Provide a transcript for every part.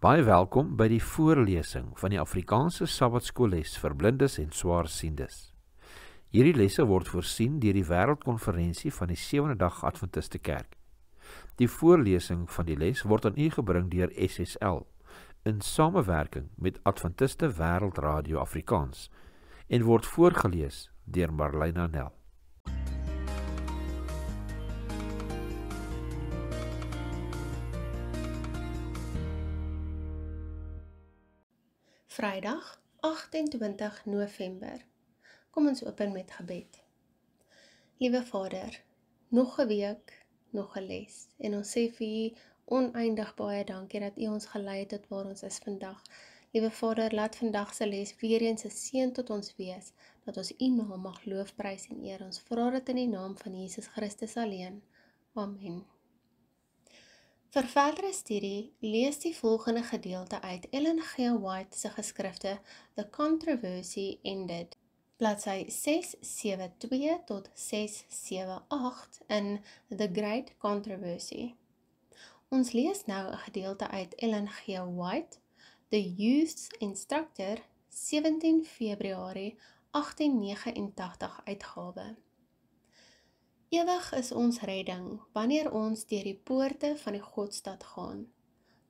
Baie welkom by die voorlesing van die Afrikaanse Sabbatskoolles vir blindes en swaarsiendes. Hierdie lesse word voorsien deur die Wêreldkonferensie van die Sewende Dag Adventiste Kerk. Die voorlesing van die les word aan u gebring deur SSL in samewerking met Adventiste Wêreldradio Afrikaans en word voorgelees deur Marlena Nel. Vrydag 28 November. Kom ons open met gebed. Liewe Vader, nog 'n week, nog 'n les. En ons sê vir U oneindig baie dankie dat U ons gelei het tot waar ons is vandag. Liewe Vader, laat vandag se les weer eens 'n seën tot ons wees, dat ons U naam mag loof, prys en eer. Ons vra dit in die naam van Jesus Christus alleen. Amen. Vir verdere studie, lees die volgende gedeelte uit Ellen G. White se geskrifte The Controversy Ended, bladsy 672 tot 678 in The Great Controversy. Ons lees nou 'n gedeelte uit Ellen G. White, The Youth's Instructor, 17 Februarie 1889 uitgawe. Ewig is ons redding, wanneer ons deur die poorte van die Godstad gaan.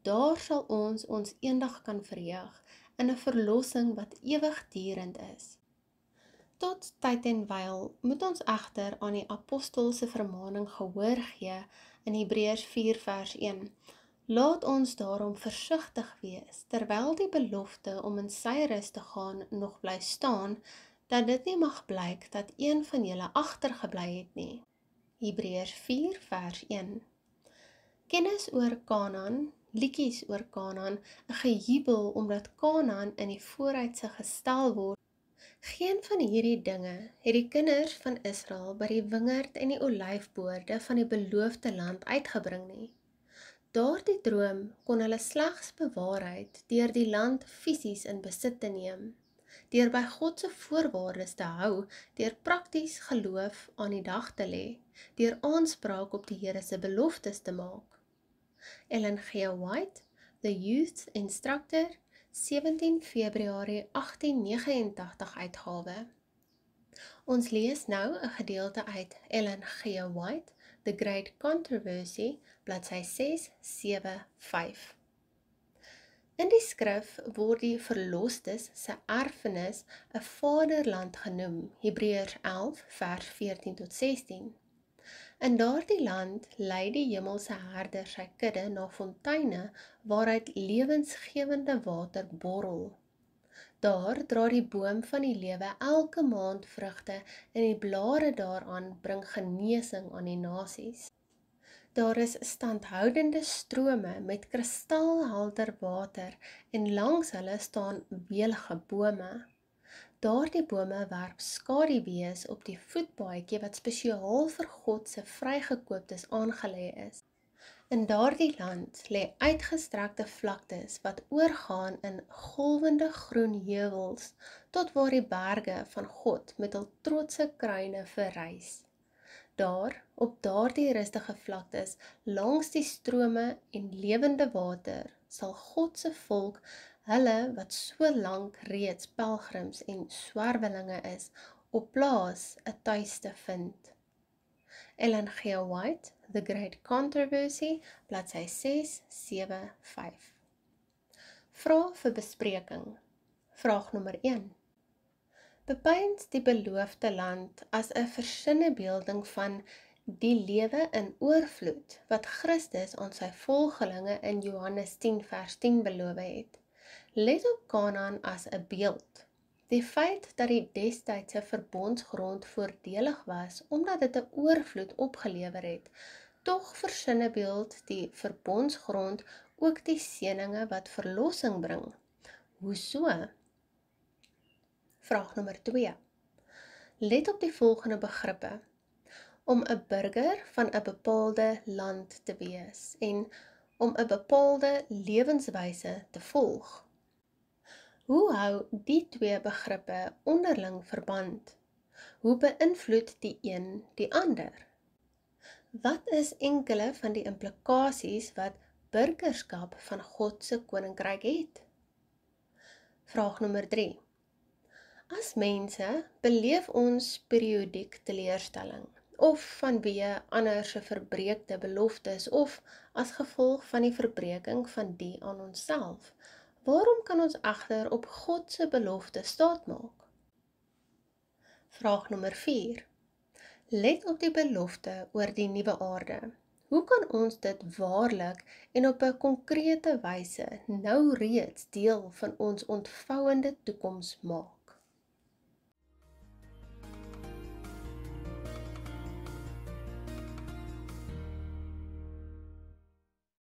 Daar sal ons eendag kan verheug, in 'n verlossing wat ewigdurend is. Tot tyd en wyl moet ons egter aan die apostel se vermaning gehoor gee in Hebreërs 4 vers 1. Laat ons daarom versigtig wees, terwyl die belofte om in sy rus te gaan nog bly staan, dat dit nie mag blyk dat een van julle agtergebly het nie. Hebreërs 4 vers 1. Kennis oor Kanaan, liedjies oor Kanaan, 'n gejubel omdat Kanaan in die vooruitsig gestel word. Geen van hierdie dinge het die kinders van Israel by die wingerd en die olyfboorde van die beloofde land uitgebring nie. Daardie droom kon hulle slegs bewaarheid deur die land fisies in besit te neem, deur by God se voorwaardes te hou, deur prakties geloof aan die dag te lê, deur aanspraak op die Here se beloftes te maak. Ellen G. White, The Youth's Instructor, 17 Februarie 1889 uitgawe. Ons lees nou 'n gedeelte uit Ellen G. White, The Great Controversy, bladsy 675. In die skrif word die verlostes se erfenis 'n vaderland genoem, Hebreërs 11 vers 14 tot 16. In daardie land lei die hemelse herder sy kudde na fonteine waaruit lewensgewende water borrel. Daar dra die boom van die lewe elke maand vrugte en die blare daaraan bring genesing aan die nasies. Daar is standhoudende strome met kristalhelder water en langs hulle staan welige bome. Daardie bome werp skaduwees op die voetpaadjie wat spesiaal vir God se vrygekooptes aangelê is. In daardie land lê uitgestrekte vlaktes wat oorgaan in golwende groen heuwels tot waar die berge van God met hul trotse kruine verrys. Daar, op daardie rustige vlaktes, langs die strome en lewende water, sal God se volk, hulle wat so lank reeds pelgrims en swerwelinge is, op plaas 'n tuiste vind. Ellen G. White, The Great Controversy, bladsy 675. Vrae vir bespreking. Vraag nommer 1. Bepeins die beloofde land as 'n versinnebeelding van die lewe in oorvloed wat Christus aan sy volgelinge in Johannes 10 vers 10 beloof het. Let op Kanaan as 'n beeld. Die feit dat die destydse verbondsgrond voordelig was omdat dit 'n oorvloed opgelewer het, tog versinnebeeld die verbondsgrond ook die seëninge wat verlossing bring. Hoe so? Vraag nommer 2. Let op die volgende begrippe. Om 'n burger van 'n bepaalde land te wees en om 'n bepaalde lewenswyse te volg. Hoe hou die twee begrippe onderling verband? Hoe beïnvloed die een die ander? Wat is enkele van die implikasies wat burgerskap van God se koninkryk het? Vraag nommer 3. As mense beleef ons periodiek teleurstelling, of vanweë ander se verbreekte beloftes, of as gevolg van die verbreeking van die aan onsself, waarom kan ons egter op God se belofte staatmaak? Vraag nommer 4. Let op die belofte oor die nuwe aarde. Hoe kan ons dit waarlik en op 'n konkrete wyse nou reeds deel van ons ontvouende toekoms maak?